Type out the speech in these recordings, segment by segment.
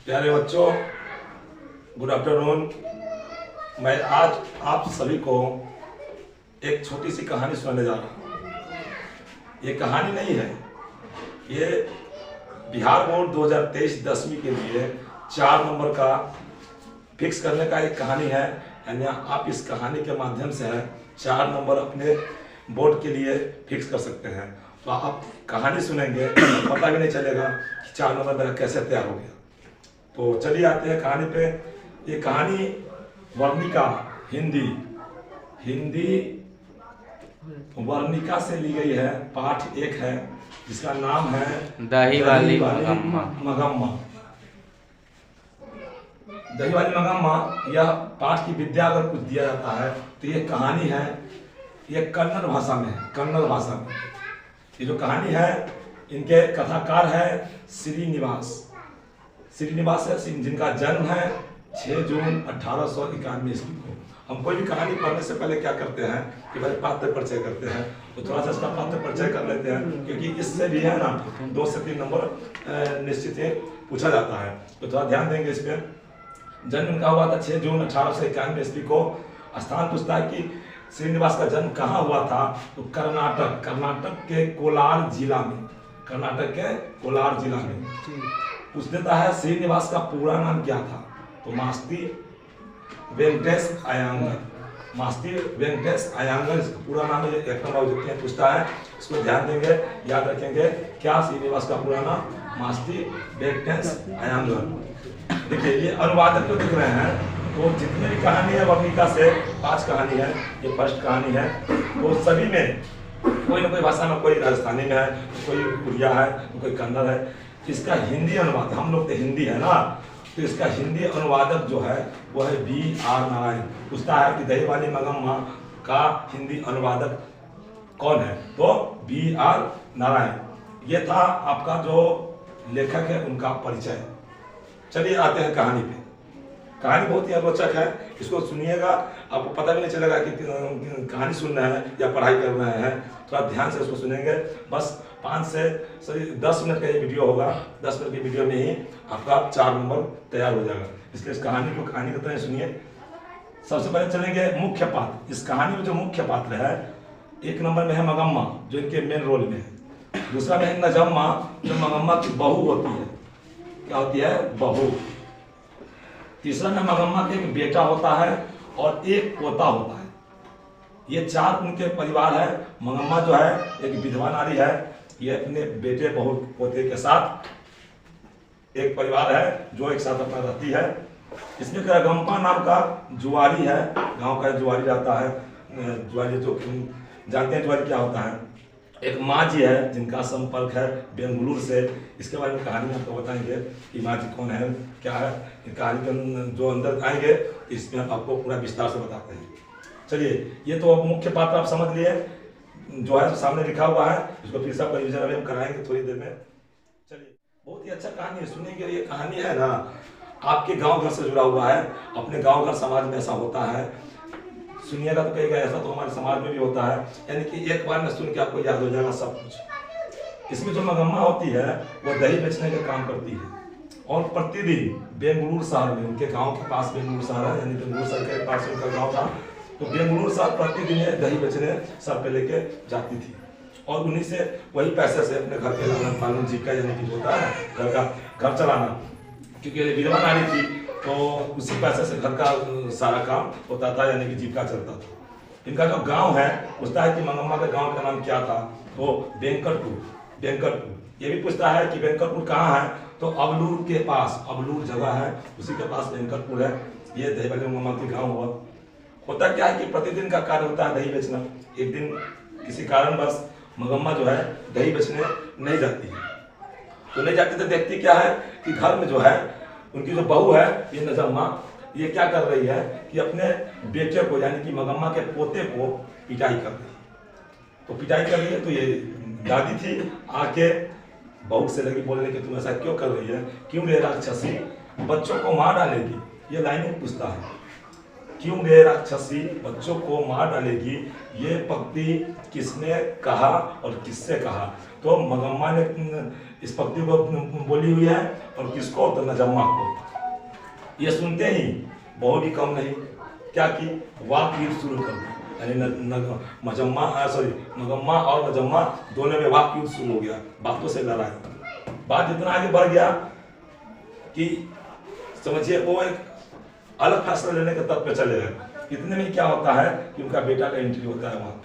प्यारे बच्चों, good afternoon. मैं आज आप सभी को एक छोटी सी कहानी सुनाने जा रहा हूँ। ये कहानी नहीं है, ये बिहार बोर्ड 2023 10वीं के लिए 4 नंबर का फिक्स करने का एक कहानी है। यानी आप इस कहानी के माध्यम से 4 नंबर अपने बोर्ड के लिए फिक्स कर सकते हैं। तो आप कहानी सुनेंगे तो पता भी नहीं चलेगा कि 4 नंबर मेरा कैसे तैयार हो गया। तो चलिए आते हैं कहानी पे। ये कहानी वर्णिका हिंदी वर्णिका से ली गई है। पाठ 1 है जिसका नाम है दही वाली मगम्मा। दही वाली मगम्मा। यह पाठ की विद्या अगर कुछ दिया जाता है तो ये कहानी है, ये कन्नड़ भाषा में है। कन्नड़ भाषा में ये जो कहानी है, इनके कथाकार है श्रीनिवास है, जिनका जन्म है 6 जून 1891 ईस्वी को। हम कोई भी कहानी पढ़ने से पहले क्या करते हैं कि भाई पात्र परिचय करते हैं, तो थोड़ा सा इसका पात्र परिचय कर लेते हैं, क्योंकि इससे भी है ना 2 से 3 नंबर निश्चित ही पूछा जाता है। तो थोड़ा ध्यान देंगे इस पर। जन्म इनका हुआ था 6 जून 1891 ईस्वी को। स्थान पूछता है कि श्रीनिवास का जन्म कहाँ हुआ था, तो कर्नाटक के कोलार जिला में। कर्नाटक के कोलार जिला में पूछ देता है श्रीनिवास का पूरा नाम क्या था, तो मास्ती वेंकटेश अयंगर इसका पूरा नाम है। 1 नंबर पूछता है, इसको ध्यान देंगे, याद रखेंगे। क्या श्रीनिवास का पूरा नाम मास्ती वेंकटेश अयंगर। देखिए ये अनुवादक जो दिख रहे हैं, तो जितने भी कहानी है वर्णिका से 5 कहानी है, ये फर्स्ट कहानी है। तो सभी में कोई ना कोई भाषा में, कोई राजस्थानी में है, कोई उड़िया है, कोई कन्नड़ है। इसका हिंदी अनुवाद, हम लोग तो हिंदी है ना, तो इसका हिंदी अनुवादक जो है वो है B.R. नारायण। पूछता है कि दही वाली मगम्मा का हिंदी अनुवादक कौन है, तो B.R. नारायण। ये था आपका जो लेखक है उनका परिचय। चलिए आते हैं कहानी पे। कहानी बहुत ही रोचक है, इसको सुनिएगा, आपको पता भी नहीं चलेगा कि कहानी सुन रहे हैं या पढ़ाई कर रहे हैं। थोड़ा ध्यान से इसको सुनेंगे। बस 5 से 10 मिनट का ये वीडियो होगा। 10 मिनट की वीडियो में ही आपका 4 नंबर तैयार हो जाएगा। इसलिए इस कहानी को कहानी की तरह सुनिए। सबसे पहले चलेंगे मुख्य पात्र। इस कहानी में जो मुख्य पात्र है, 1 नंबर में है मगम्मा, जो इनके मेन रोल में है। दूसरा में है नजम्मा, जो मगम्मा की बहू होती है। क्या होती है? बहू। तीसरा में मगम्मा के एक बेटा होता है और एक पोता होता है। ये 4 उनके परिवार है। मगम्मा जो है एक विधवा नारी है, ये अपने बेटे बहू पोते के साथ एक परिवार है जो एक साथ अपना रहती है। इसमें गंपा नाम का जुआरी है, गांव का जुआरी रहता है। जुआरी जो जानते हैं जुआरी क्या होता है। एक माँ जी है जिनका संपर्क है बेंगलुरु से। इसके बारे में कहानी आपको बताएंगे कि माँ जी कौन है, क्या है। कहानी के जो अंदर आएंगे इसमें आपको पूरा विस्तार से बताते हैं। चलिए, ये तो मुख्य पात्र आप समझ लिए, जो है सामने लिखा हुआ है। इसको फिर से आप रिवीजन अभी हम कराएंगे थोड़ी देर में। चलिए, बहुत ही अच्छा कहानी है, सुनेंगे। ये कहानी है ना आपके गाँव घर से जुड़ा हुआ है। अपने गाँव घर समाज में ऐसा होता है, सुनिएगा तो कहेगा ऐसा तो हमारे समाज में भी होता है। यानी कि एक बार में सुन के आपको याद हो जाएगा सब कुछ। इसमें जो मगम्मा होती है वो दही बेचने का काम करती है, और प्रतिदिन बेंगलुरु शहर में, उनके गांव के पास बेंगलुरु शहर है, यानी बेंगलुरु शहर के पास उनका गांव था, तो बेंगलुरु शहर प्रतिदिन दही बेचने सर पे लेके जाती थी। और उन्हीं से वही पैसे से अपने घर के लालन पालन जीविका, यानी कि होता है घर का घर चलाना, क्योंकि विधवा नारी थी, तो उसी पैसे से घर का सारा काम होता था, यानी कि जीविका चलता था। इनका जो गांव है, पूछता है कि मगम्मा के गांव का नाम क्या था, तो वेंकटपुर। ये भी पूछता है कि वेंकटपुर कहाँ है, तो अबलूर के पास, अबलूर जगह है उसी के पास वेंकटपुर है। ये दही वाली मगम्मा के गाँव हुआ। होता क्या है कि प्रतिदिन का कार्य होता है दही बेचना। एक दिन किसी कारणवश मगम्मा जो है दही बेचने नहीं जाती है। तो नहीं जाती तो देखती क्या है कि घर में जो है उनकी जो बहू है, ये नजम्मा, ये क्या कर रही है कि अपने बेटे को, यानी कि मगम्मा के पोते को पिटाई कर रही है। तो पिटाई कर रही है, तो ये दादी थी, आके बहू से लगी बोलने कि तुम ऐसा क्यों कर रही है, क्यों रे राक्षसी बच्चों को मार डालेगी। ये लाइनें पूछता है, क्यों रे राक्षसी बच्चों को मार डालेगी। ये पंक्ति किसने कहा और किससे कहा, तो मगम्मा ने इस पत्नी को बोली हुई है, और किसको, तो नजम्मा को। ये सुनते ही बहू भी कम नहीं, क्या की, वाक युद्ध शुरू कर दिया। यानी मगम्मा और नजम्मा दोनों में वाक युद्ध शुरू हो गया, बातों से लड़ाई। बात इतना आगे बढ़ गया कि समझिए वो एक अलग फैसला लेने के तब पे चले गए। इतने में क्या होता है कि उनका बेटा का एंट्री होता है वहाँ।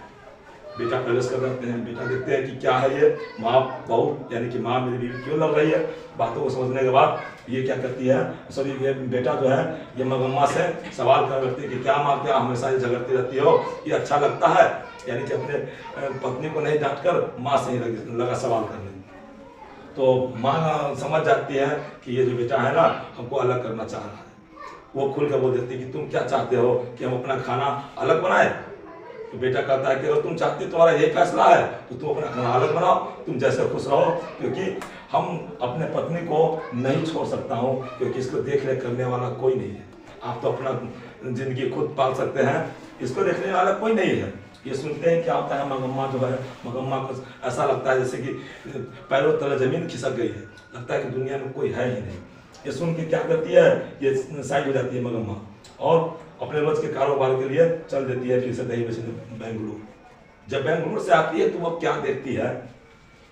बेटा प्रवेश कर जाते हैं, बेटा देखते हैं कि क्या है ये, माँ बहू यानी कि माँ मेरी बीवी क्यों लड़ रही है। बातों को समझने के बाद ये क्या करती है, सॉरी ये बेटा जो है ये मगम्मा से सवाल कर रखती है कि क्या माँ, क्या हमेशा ये झगड़ती रहती हो, ये अच्छा लगता है, यानी कि अपने पत्नी को नहीं डांट कर माँ से ही लगा सवाल करने। तो माँ समझ जाती है कि ये जो बेटा है ना हमको अलग करना चाह रहा है। वो खुल कर बोल देती है कि तुम क्या चाहते हो कि हम अपना खाना अलग बनाए। तो बेटा कहता है कि अगर तुम चाहते तुम्हारा यही फैसला है तो तुम अपना खाना अलग बनाओ, तुम जैसे खुश रहो, क्योंकि हम अपने पत्नी को नहीं छोड़ सकता हूँ, क्योंकि इसको देख रेख करने वाला कोई नहीं है। आप तो अपना जिंदगी खुद पाल सकते हैं, इसको देखने वाला कोई नहीं है। ये सुनते हैं क्या होता है, मगम्मा जो है, मगम्मा को ऐसा लगता है जैसे कि पैरों तले जमीन खिसक गई है, लगता है कि दुनिया में कोई है ही नहीं। ये सुन के क्या करती है, ये साइड हो जाती है मगम्मा और अपने रोज के कारोबार के लिए चल देती है फिर से दही बेचने बेंगलुरु। जब बेंगलुरु से आती है तो वो क्या देखती है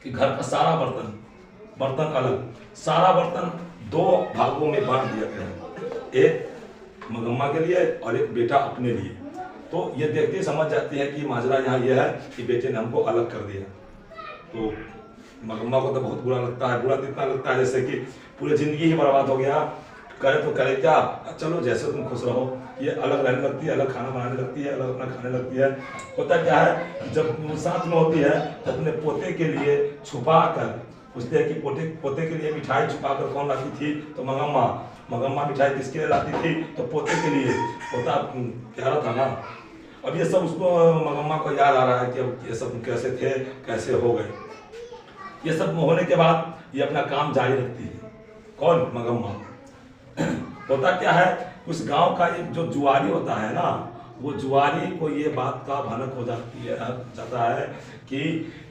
कि घर का सारा बर्तन अलग, सारा बर्तन दो भागों में बांट दिया गया है, एक मगम्मा के लिए और एक बेटा अपने लिए। तो ये देखते ही समझ जाती है कि माजरा यहाँ ये है कि बेटे ने हमको अलग कर दिया। तो मगम्मा को तो बहुत बुरा लगता है, बुरा इतना लगता है जैसे कि पूरी जिंदगी ही बर्बाद हो गया। करे तो करे क्या, चलो जैसे तुम खुश रहो। ये अलग रहने लगती है, अलग खाना बनाने लगती है, अलग अपना खाने लगती है। होता क्या है, जब वो साथ में होती है तो अपने पोते के लिए छुपा कर पूछते हैं कि पोते के लिए मिठाई छुपा कर कौन लाती थी, तो मगम्मा मिठाई किसके लिए लाती थी, तो पोते के लिए। पोता प्यारा था ना। अब ये सब उसको मगम्मा को याद आ रहा है कि अब ये सब कैसे थे, कैसे हो गए। ये सब होने के बाद ये अपना काम जारी रखती है। कौन, मगम्मा। होता क्या है, उस गांव का एक जो जुआरी होता है ना, वो जुआरी को ये बात का भनक हो जाता है कि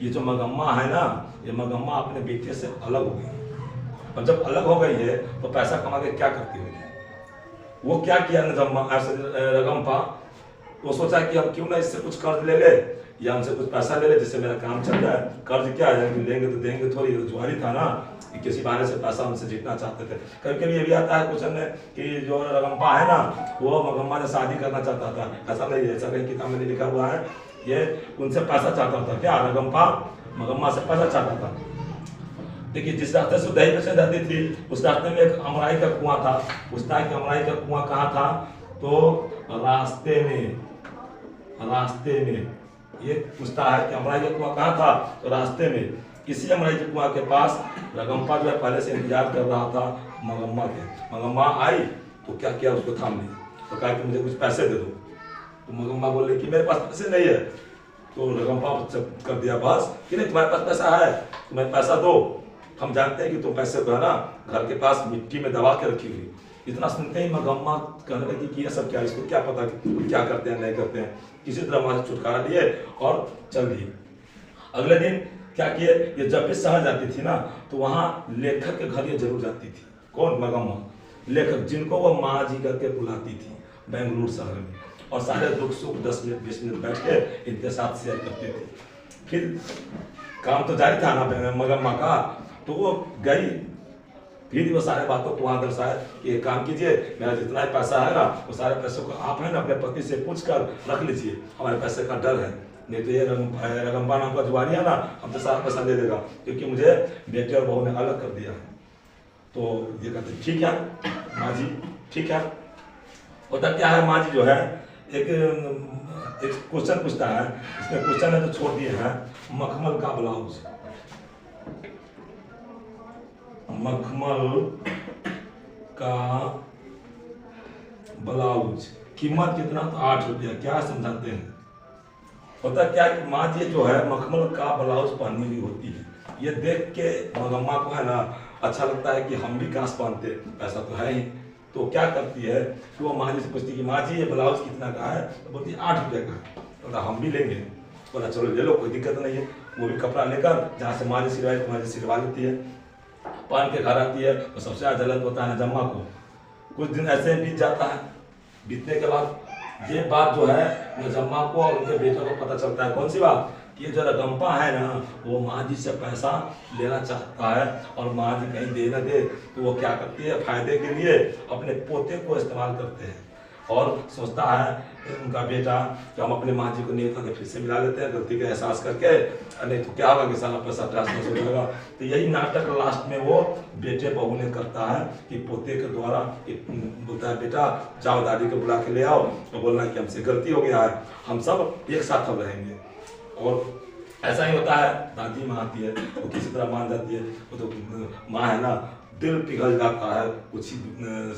ये जो मगम्मा है ना, ये मगम्मा अपने बेटे से अलग हो गई। और जब अलग हो गई है तो पैसा कमा के क्या करती होगी। वो क्या किया रगम्पा, वो सोचा कि अब क्यों ना इससे कुछ कर्ज ले ले या उनसे कुछ पैसा ले ले जिससे मेरा काम चल जाए। कर्ज क्या है, लेंगे तो देंगे थोड़ी, जुआरी था ना, किसी बहाने से पैसा उनसे जीतना चाहते थे। कभी कभी ये भी आता है क्वेश्चन में कि जो रगम्पा है ना, वो मगम्मा से शादी करना चाहता था। ऐसा नहीं है, ऐसा कहीं किताब में लिखा हुआ है, ये उनसे पैसा चाहता था। क्या, रगम्पा मगम्मा से पैसा चाहता था। देखिए जिस रास्ते से दही बेचने जाती थी उस रास्ते में एक अमराई का कुआं था। पूछता है कि अमराई का कुआं कहाँ था, तो रास्ते में ये पूछता है कि अमराई का कुआं कहाँ था, तो रास्ते में। इसी अमराई के कुआं के पास रगम्पा जो है पहले से इंतजार कर रहा था मगम्मा के। मगम्मा आई तो क्या किया, उसको थाम लिया, तो कहा कि मुझे कुछ पैसे दे दो। तो मगम्मा बोले कि मेरे पास पैसे नहीं है। तो रगम्पा कर दिया बस कि नहीं, तुम्हारे पास पैसा है, तुम्हें पैसा दो, हम जानते हैं कि तुम पैसे को है ना घर के पास मिट्टी में दबा के रखी हुई। इतना सुनते ही मगम्मा कहने लगी कि ये सब क्या, इसको क्या पता कि क्या करते हैं नहीं करते हैं। किसी तरह वहां से छुटकारा लिए और चल दिए। अगले दिन क्या किए, ये जब भी शहर जाती थी ना तो वहाँ लेखक के घर ये जरूर जाती थी। कौन, मगम्मा। लेखक जिनको वो माँ जी करके बुलाती थी बेंगलुरु शहर में, और सारे दुख सुख 10 मिनट 20 मिनट बैठ के इनके साथ शेयर करते थे। फिर काम तो जारी था ना मगम्मा का, तो वो गई, फिर वो सारे बातों को वहाँ दर्शाया कि एक काम कीजिए, मेरा जितना ही पैसा है ना वो सारे पैसों को आप है ना अपने पति से पूछ कर रख लीजिए, हमारे पैसे का डर है, नहीं तो ये रगम्पा नाम का जुआरी है ना हम तो सारा पैसा दे देगा, क्योंकि मुझे बेटे और बहू ने अलग कर दिया है। तो ये कहते ठीक है माँ जी, ठीक है। होता क्या है, माँ जी जो है एक क्वेश्चन पूछता है, इसमें क्वेश्चन है तो छोड़ दिए हैं, मखमल का ब्लाउज, मखमल का ब्लाउज कीमत कितना, तो 8 रुपया। क्या समझाते हैं। होता क्या कि माँ जी जो है मखमल का ब्लाउज पहनी हुई होती है, ये देख के मगम्मा को है ना अच्छा लगता है कि हम भी काश पहनते, पैसा तो है ही। तो क्या करती है कि वो माँ जी से पूछती कि माँ जी ये ब्लाउज कितना का है, तो बोलती 8 रुपये का है। बोला हम भी लेंगे। बोला चलो ले लो, कोई दिक्कत नहीं है। वो भी कपड़ा लेकर जहाँ से माँ जी सिलवाई तो माँ जी सिलवा लेती है। पहन के घर आती है तो सबसे ज़्यादा जलन होता है नजम्मा को। कुछ दिन ऐसे बीत जाता है, बीतने के बाद ये बात जो है नजम्मा को और उनके बेटे को पता चलता है। कौन सी बात? ये जो रगम्पा है ना, वो माँ जी से पैसा लेना चाहता है और माँ जी कहीं दे न दे तो वो क्या करती है, फायदे के लिए अपने पोते को इस्तेमाल करते हैं और सोचता है उनका बेटा कि हम अपने माँ जी को नहीं करके फिर से मिला लेते हैं गलती का एहसास करके, नहीं तो क्या होगा कि सारा पैसा ट्रांसफर हो जाएगा। तो यही नाटक लास्ट में वो बेटे बहू ने करता है कि पोते के द्वारा बोलता है बेटा जाओ दादी को बुला के ले आओ तो बोलना कि हमसे गलती हो गया है, हम सब एक साथ अब रहेंगे। और ऐसा ही होता है, दादी माँ आती है वो किसी तरह मान जाती है, वो तो माँ है ना, दिल पिघल जाता है कुछ ही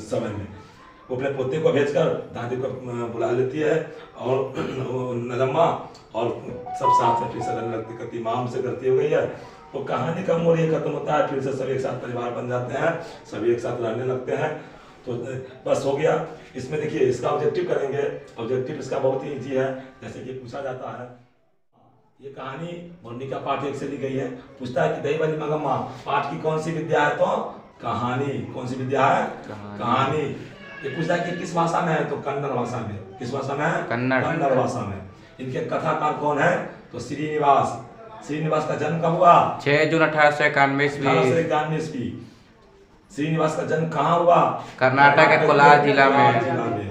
समय में। वो अपने पोते को भेजकर दादी को बुला लेती है और नजम्मा और सब साथ में फिर से रहने लगती, कहती माँ हमसे गलती हो गई है। वो कहानी का मोड़ ये खत्म होता है, फिर से सब एक साथ परिवार बन जाते हैं, सब एक साथ रहने लगते हैं। तो बस हो गया। इसमें देखिए इसका ऑब्जेक्टिव करेंगे, ऑब्जेक्टिव इसका बहुत ही ईजी है। जैसे कि पूछा जाता है, ये कहानी वर्णिका पाठ 1 से ली गई है। पूछता है कि दही वाली मगम्मा पाठ की कौन सी विद्या है? तो कहानी। कौन सी विद्या है? कहानी। ये पूछता है कि किस भाषा में है? तो कन्नड़ भाषा में। किस भाषा में है? कन्नड़ भाषा में। इनके कथाकार कौन है? तो श्रीनिवास। श्रीनिवास का जन्म कब हुआ? 6 जून 1891 ईस्वी। श्रीनिवास का जन्म कहाँ हुआ? कर्नाटक के कोलार जिला में।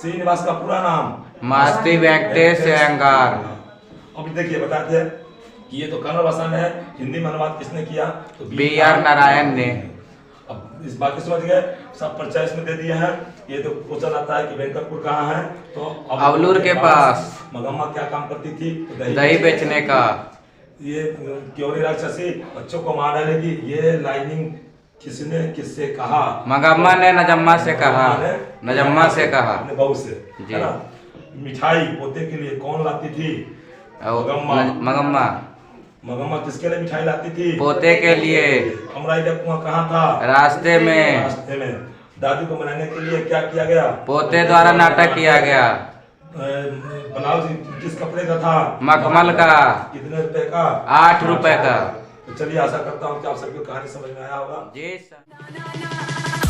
श्रीनिवास का पूरा नाम? मास्ती वेंकटेश अयंगार। अब देखिए बताते हैं कि ये तो कन्नड़ भाषा में है, हिंदी में अनुवाद किसने किया? तो B.R. नारायण ने। अब इस बात को समझ गए, सब परिचय इसमें दे दिए हैं। ये तो क्वेश्चन आता है कि वेंकटपुर कहाँ है? तो अवलूर के पास। मगम्मा क्या काम करती थी? दही बेचने का। ये क्यों राक्षसी बच्चों को मार डालेगी, ये लाइनिंग किसने किससे कहा? मगम्मा ने नजम्मा से कहा। नजम्मा से कहा अपने बहू से, है ना। मिठाई पोते के लिए कौन लाती थी? मगम्मा। मगम्मा किसके लिए मिठाई लाती थी? पोते के लिए। अमराई का कुआं कहाँ था? रास्ते में। रास्ते में। दादी को मनाने के लिए क्या किया गया? पोते द्वारा नाटक किया गया। ब्लाउज किस कपड़े का था? मखमल का। कितने रुपए का? 8 रुपए का। तो चलिए आशा करता हूँ कि आप सबको कहानी समझ में आया होगा। जी सर।